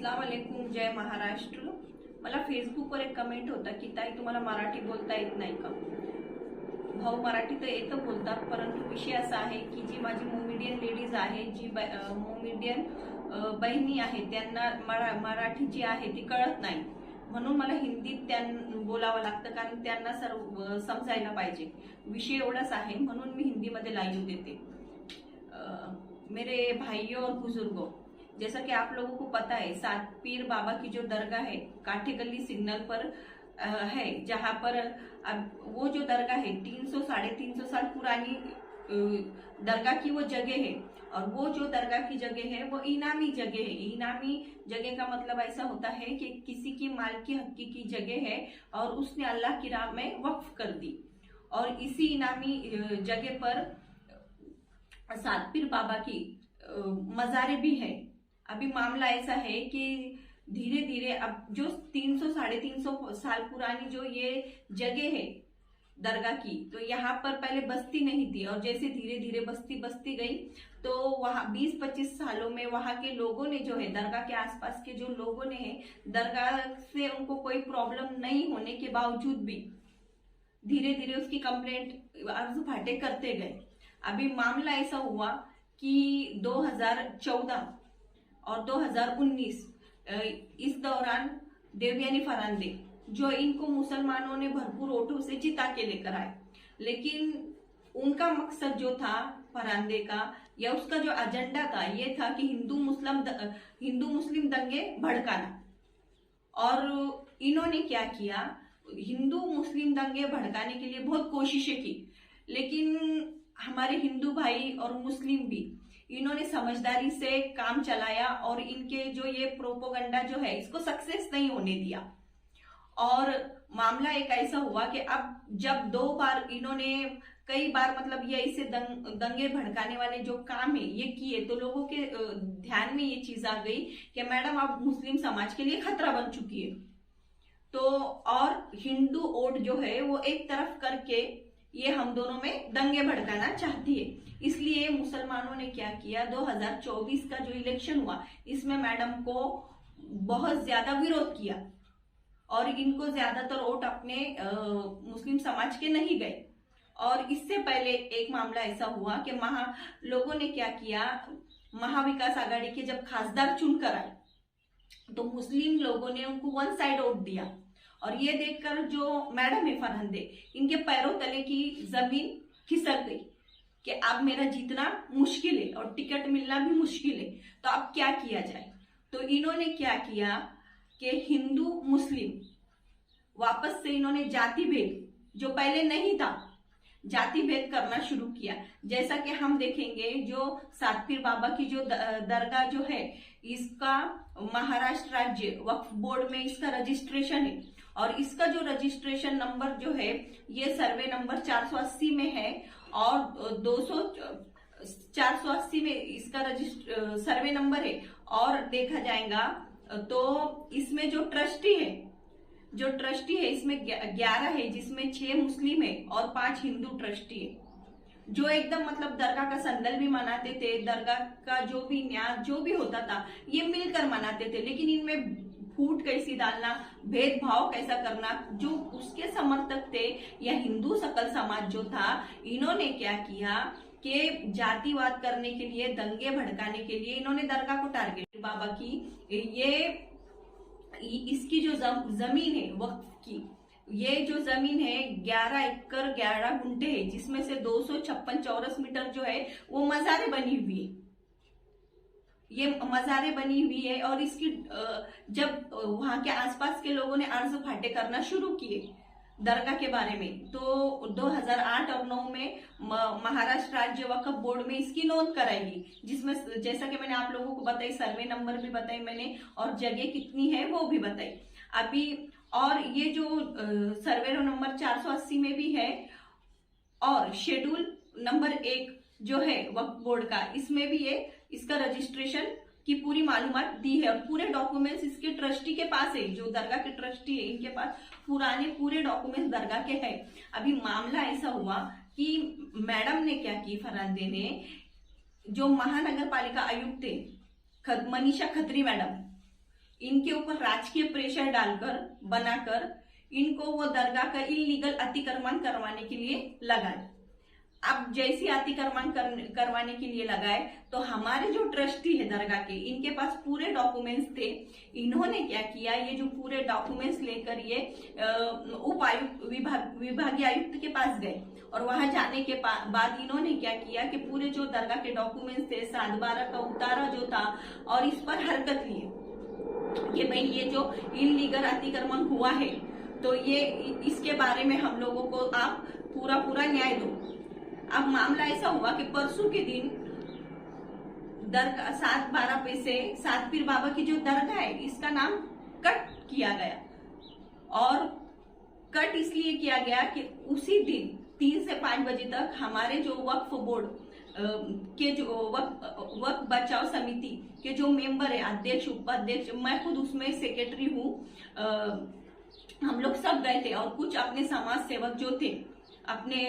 अस्सलाम वालेकुम, जय महाराष्ट्र। मला फेसबुकवर एक कमेंट होता की ताई तुम्हाला मराठी बोलता येत नाही का? भाऊ मराठी तर येतं बोलतात, परंतु विषय असा आहे की जी माझी मोमेडियन लेडीज आहे, जी मोमेडियन बहिणी आहे, त्यांना मराठी जी आहे ती कळत नाही, म्हणून मला हिंदीत बोलावं लागतं, कारण त्यांना सर्व समजायला पाहिजे। विषय एवढाच आहे, म्हणून मी हिंदीमध्ये लाईव्ह देते। मेरे भाइयों और बुजुर्गों, जैसा कि आप लोगों को पता है, सात पीर बाबा की जो दरगाह है काठे गली सिग्नल पर है, जहां पर अब वो जो दरगाह है 300 350 साल पुरानी दरगाह की वो जगह है। और वो जो दरगाह की जगह है वो इनामी जगह है। इनामी जगह का मतलब ऐसा होता है कि किसी की मालकी हक्की की जगह है और उसने अल्लाह की राह में वक्फ कर दी। और इसी इनामी जगह पर सात पीर बाबा की मज़ारें भी है। अभी मामला ऐसा है कि धीरे धीरे अब जो 300 350 साल पुरानी जो ये जगह है दरगाह की, तो यहाँ पर पहले बस्ती नहीं थी, और जैसे धीरे धीरे बस्ती गई, तो वहाँ 20-25 सालों में वहाँ के लोगों ने जो है, दरगाह के आसपास के जो लोगों ने है, दरगाह से उनको कोई प्रॉब्लम नहीं होने के बावजूद भी धीरे धीरे उसकी कंप्लेंट अर्ज फाटे करते गए। अभी मामला ऐसा हुआ कि 2014 और 2019 इस दौरान देवयानी फरांदे, जो इनको मुसलमानों ने भरपूर वोटों से जिता के लेकर आए, लेकिन उनका मकसद जो था फरांदे का, या उसका जो एजेंडा था, ये था कि हिंदू मुस्लिम दंगे भड़काना। और इन्होंने क्या किया, हिंदू मुस्लिम दंगे भड़काने के लिए बहुत कोशिशें की, लेकिन हमारे हिंदू भाई और मुस्लिम भी, इन्होंने समझदारी से काम चलाया और इनके जो ये प्रोपोगंडा जो है इसको सक्सेस नहीं होने दिया। और मामला एक ऐसा हुआ कि अब जब 2 बार इन्होंने कई बार मतलब ये ऐसे दंगे भड़काने वाले जो काम है ये किए, तो लोगों के ध्यान में ये चीज आ गई कि मैडम अब मुस्लिम समाज के लिए खतरा बन चुकी है। तो और हिंदू वोट जो है वो एक तरफ करके ये हम दोनों में दंगे भड़काना चाहती है। इसलिए मुसलमानों ने क्या किया, 2024 का जो इलेक्शन हुआ, इसमें मैडम को बहुत ज्यादा विरोध किया, और इनको ज्यादातर वोट अपने मुस्लिम समाज के नहीं गए। और इससे पहले एक मामला ऐसा हुआ कि लोगों ने क्या किया, महाविकास आघाड़ी के जब खासदार चुनकर आए, तो मुस्लिम लोगों ने उनको वन साइड वोट दिया। और ये देखकर जो मैडम है फरहंदे, इनके पैरों तले की जमीन खिसक गई कि अब मेरा जीतना मुश्किल है और टिकट मिलना भी मुश्किल है, तो अब क्या किया जाए। तो इन्होंने क्या किया कि हिंदू मुस्लिम वापस से इन्होंने जाति भेद, जो पहले नहीं था, जाति भेद करना शुरू किया। जैसा कि हम देखेंगे, जो सात पीर बाबा की जो दरगाह जो है, इसका महाराष्ट्र राज्य वक्फ बोर्ड में इसका रजिस्ट्रेशन है, और इसका जो रजिस्ट्रेशन नंबर जो है ये सर्वे नंबर 480 में है, और 480 में इसका सर्वे नंबर है। और देखा जाएगा तो इसमें जो ट्रस्टी है इसमें 11 है, जिसमें 6 मुस्लिम है और 5 हिंदू ट्रस्टी है, जो एकदम मतलब दरगाह का संदल भी मनाते थे, दरगाह का जो भी न्यास जो भी होता था ये मिलकर मनाते थे। लेकिन इनमें फूट कैसी डालना, भेदभाव कैसा करना, जो उसके समर्थक थे या हिंदू सकल समाज जो था, इन्होंने क्या किया कि जातिवाद करने के लिए, दंगे भड़काने के लिए इन्होंने दरगाह को टारगेट, बाबा की इसकी जो जमीन है वक्फ की, ये जो जमीन है 11 एकड़ 11 गुंठे है, जिसमें से 256 चौरस मीटर जो है वो मज़ारें बनी हुई है, ये मज़ारें बनी हुई है। और इसकी जब वहां के आसपास के लोगों ने अर्ज फाटे करना शुरू किए दरगाह के बारे में, तो 2008 और 9 में महाराष्ट्र राज्य वक्फ बोर्ड में इसकी नोंद कराई, जिसमें जैसा कि मैंने आप लोगों को बताई, सर्वे नंबर भी बताई मैंने, और जगह कितनी है वो भी बताई अभी। और ये जो सर्वे नंबर 480 में भी है, और शेड्यूल नंबर 1 जो है वक्फ बोर्ड का, इसमें भी ये इसका रजिस्ट्रेशन की पूरी मालूमात दी है, और पूरे डॉक्यूमेंट्स इसके ट्रस्टी के पास है, जो दरगाह के ट्रस्टी है इनके पास पुराने पूरे डॉक्यूमेंट्स दरगाह के हैं। अभी मामला ऐसा हुआ कि मैडम ने क्या की, फरांदे ने, जो महानगर पालिका आयुक्त थे मनीषा खत्री मैडम, इनके ऊपर राजकीय प्रेशर डालकर बनाकर इनको वो दरगाह का इलीगल अतिक्रमण करवाने के लिए लगाए। अब जैसी अतिक्रमण करवाने के लिए लगाए तो हमारे जो ट्रस्टी है दरगाह के, इनके पास पूरे डॉक्यूमेंट्स थे। इन्होंने क्या किया, ये जो पूरे डॉक्यूमेंट्स लेकर ये उपायुक्त विभागीय आयुक्त के पास गए और वहां जाने के बाद इन्होंने क्या किया कि पूरे जो दरगाह के डॉक्यूमेंट्स थे 7/12 का उतारा जो था और इस पर हरकत लिए कि भाई ये जो इलीगल अतिक्रमण हुआ है तो ये इसके बारे में हम लोगों को आप पूरा न्याय दो। अब मामला ऐसा हुआ कि परसों के दिन दरगाह 7/12 पे से सात पीर बाबा की जो दरगाह है इसका नाम कट किया गया और कट इसलिए किया गया कि उसी दिन 3 से 5 बजे तक हमारे जो वक्फ बोर्ड के जो वक्फ बचाव समिति के जो मेंबर है, अध्यक्ष उपाध्यक्ष, मैं खुद उसमें सेक्रेटरी हूँ, हम लोग सब गए थे और कुछ अपने समाज सेवक जो थे अपने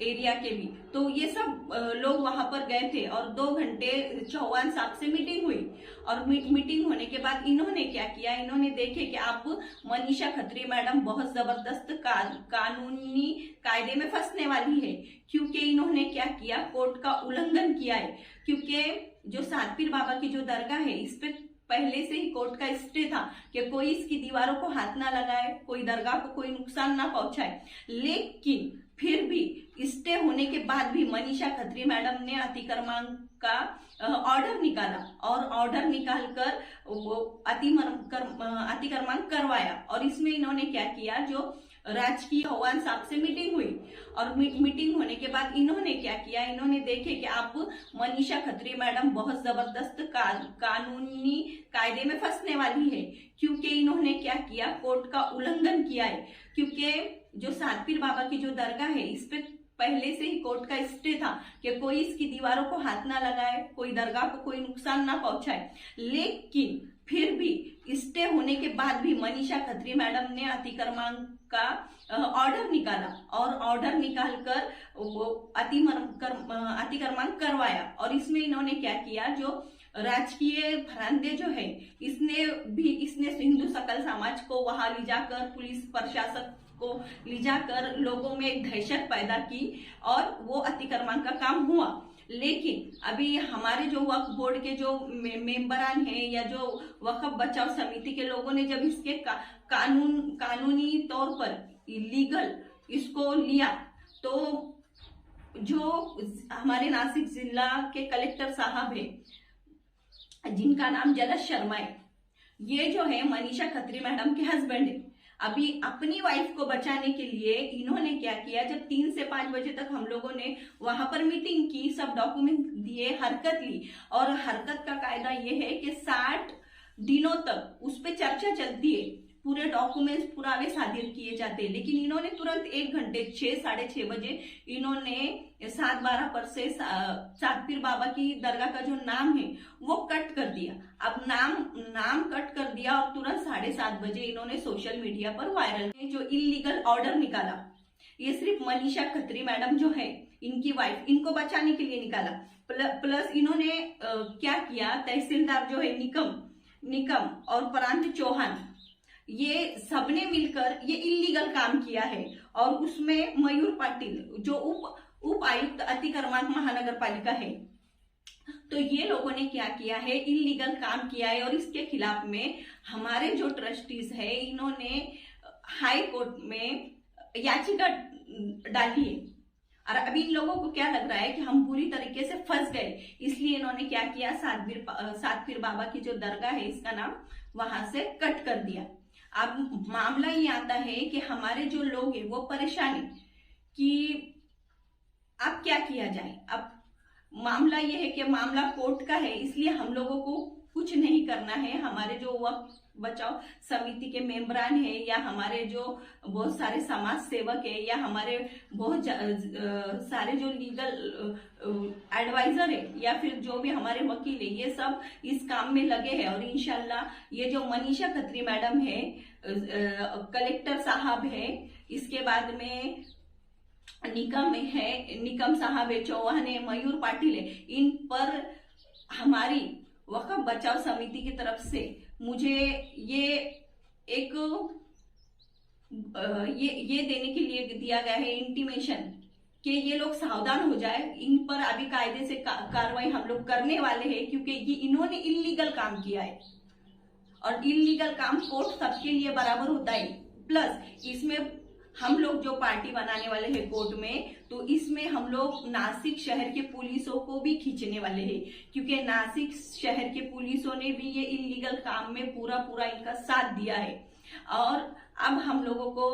एरिया के भी, तो ये सब लोग वहां पर गए थे और 2 घंटे चौहान साहब से मीटिंग हुई और मीटिंग होने के बाद इन्होंने क्या किया, इन्होंने देखे कि आप मनीषा खत्री मैडम बहुत जबरदस्त कानूनी कायदे में फंसने वाली है, क्योंकि इन्होंने क्या किया, कोर्ट का उल्लंघन किया है। क्योंकि जो सात पीर बाबा की जो दरगाह है इस पे पहले से ही कोर्ट का स्टे था कि कोई इसकी दीवारों को हाथ ना लगाए, कोई दरगाह को कोई नुकसान ना पहुंचाए। लेकिन फिर भी स्टे होने के बाद भी मनीषा खत्री मैडम ने अतिक्रमण का ऑर्डर निकाला और ऑर्डर निकालकर वो अतिक्रमण करवाया। और इसमें इन्होंने क्या किया, जो राजकीय चौहान साहब से मीटिंग हुई और मीटिंग होने के बाद इन्होंने क्या किया, इन्होंने देखे कि आप मनीषा खत्री मैडम बहुत जबरदस्त कानूनी कायदे में फंसने वाली है, क्योंकि इन्होंने क्या किया, कोर्ट का उल्लंघन किया है। क्योंकि जो सात पीर बाबा की जो दरगाह है इस पे पहले से ही कोर्ट का स्टे था कि कोई इसकी दीवारों को हाथ ना लगाए, कोई दरगाह को कोई नुकसान ना पहुंचाए। लेकिन फिर भी स्टे होने के बाद भी मनीषा खत्री मैडम ने अतिक्रमण का ऑर्डर निकाला और ऑर्डर निकालकर वो अतिक्रमण करवाया। और इसमें इन्होंने क्या किया, जो राजकीय फरांदे जो है इसने हिंदू सकल समाज को वहां ले जाकर, पुलिस प्रशासन को ले जाकर लोगों में एक दहशत पैदा की और वो अतिक्रमण का काम हुआ। लेकिन अभी हमारे जो वक्फ बोर्ड के जो मेंबरान हैं या जो वक्फ बचाव समिति के लोगों ने जब इसके कानूनी तौर पर लीगल इसको लिया, तो जो हमारे नासिक जिला के कलेक्टर साहब हैं जिनका नाम जलज शर्मा है, ये जो है मनीषा खत्री मैडम के हस्बैंड है। अभी अपनी वाइफ को बचाने के लिए इन्होंने क्या किया, जब 3 से 5 बजे तक हम लोगों ने वहां पर मीटिंग की, सब डॉक्यूमेंट दिए, हरकत ली। और हरकत का कायदा ये है कि 60 दिनों तक उस पर चर्चा चलती है, पूरे डॉक्यूमेंट्स पुरावे सादिर किए जाते हैं। लेकिन इन्होंने तुरंत 1 घंटे 6-6:30 बजे इन्होंने 7/12 पर से सात पीर बाबा की दरगाह का जो नाम है वो कट कर दिया। अब नाम कट कर दिया और तुरंत 7:30 बजे इन्होंने सोशल मीडिया पर वायरल जो इलीगल ऑर्डर निकाला। ये सिर्फ मनीषा खत्री मैडम जो है इनकी वाइफ, इनको बचाने के लिए निकाला। प्लस इन्होंने क्या किया, तहसीलदार जो है निकम और प्रांत चौहान, ये सबने मिलकर ये इलीगल काम किया है। और उसमें मयूर पाटिल जो उप आयुक्त अतिक्रमण महानगर पालिका है, तो ये लोगों ने क्या किया है, इलीगल काम किया है। और इसके खिलाफ में हमारे जो ट्रस्टीज है इन्होंने हाई कोर्ट में याचिका डाली है। और अभी इन लोगों को क्या लग रहा है कि हम पूरी तरीके से फंस गए, इसलिए इन्होंने क्या किया, सात पीर बाबा की जो दरगाह है इसका नाम वहां से कट कर दिया। अब मामला ये आता है कि हमारे जो लोग हैं वो परेशान है कि अब क्या किया जाए। अब मामला ये है कि मामला कोर्ट का है, इसलिए हम लोगों को कुछ नहीं करना है। हमारे जो वक्फ बचाव समिति के मेंबरान है या हमारे जो बहुत सारे समाज सेवक है या हमारे बहुत सारे जो लीगल एडवाइजर है या फिर जो भी हमारे वकील है, ये सब इस काम में लगे हैं। और इंशाल्लाह ये जो मनीषा खत्री मैडम है, कलेक्टर साहब है, इसके बाद में निकम साहब है, चौहान है, मयूर पाटिल है, इन पर हमारी वक्फ बचाव समिति की तरफ से मुझे ये एक ये देने के लिए दिया गया है इंटीमेशन कि ये लोग सावधान हो जाए। इन पर अभी कायदे से कार्रवाई हम लोग करने वाले हैं, क्योंकि ये इन्होंने इल्लीगल काम किया है और इल्लीगल काम कोर्ट सबके लिए बराबर होता है। प्लस इसमें हम लोग जो पार्टी बनाने वाले हैं कोर्ट में, तो इसमें हम लोग नासिक शहर के पुलिसों को भी खींचने वाले हैं, क्योंकि नासिक शहर के पुलिसों ने भी ये इल्लीगल काम में पूरा इनका साथ दिया है। और अब हम लोगों को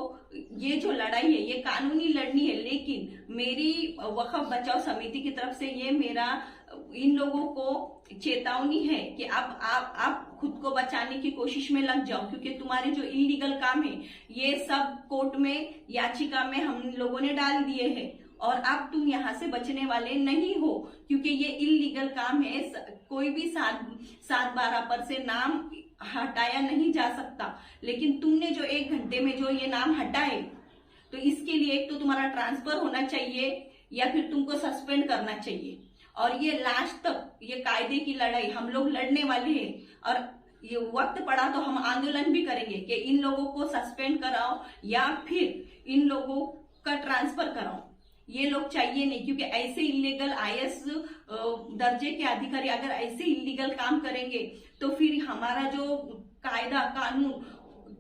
ये जो लड़ाई है ये कानूनी लड़नी है, लेकिन मेरी वक्फ बचाव समिति की तरफ से ये मेरा इन लोगों को चेतावनी है कि अब आप खुद को बचाने की कोशिश में लग जाओ, क्योंकि तुम्हारे जो इल्लीगल काम है ये सब कोर्ट में याचिका में हम लोगों ने डाल दिए हैं और अब तुम यहाँ से बचने वाले नहीं हो, क्योंकि ये इल्लीगल काम है। कोई भी 7/12 पर से नाम हटाया नहीं जा सकता, लेकिन तुमने जो 1 घंटे में जो ये नाम हटाए, तो इसके लिए एक तो तुम्हारा ट्रांसफर होना चाहिए या फिर तुमको सस्पेंड करना चाहिए। और ये लास्ट तक ये कायदे की लड़ाई हम लोग लड़ने वाले हैं और ये वक्त पड़ा तो हम आंदोलन भी करेंगे कि इन लोगों को सस्पेंड कराओ या फिर इन लोगों का ट्रांसफर कराओ। ये लोग चाहिए नहीं, क्योंकि ऐसे इलीगल IAS दर्जे के अधिकारी अगर ऐसे इलीगल काम करेंगे तो फिर हमारा जो कायदा कानून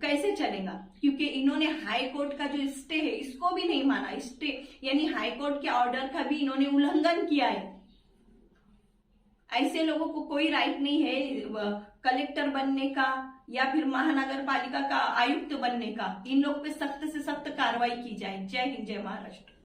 कैसे चलेगा, क्योंकि इन्होंने हाई कोर्ट का जो स्टे है इसको भी नहीं माना। स्टे यानी हाई कोर्ट के ऑर्डर का भी इन्होंने उल्लंघन किया है। ऐसे लोगों को कोई राइट नहीं है कलेक्टर बनने का या फिर महानगर पालिका का आयुक्त बनने का। इन लोग पे सख्त से सख्त कार्रवाई की जाए। जय हिंद, जय महाराष्ट्र।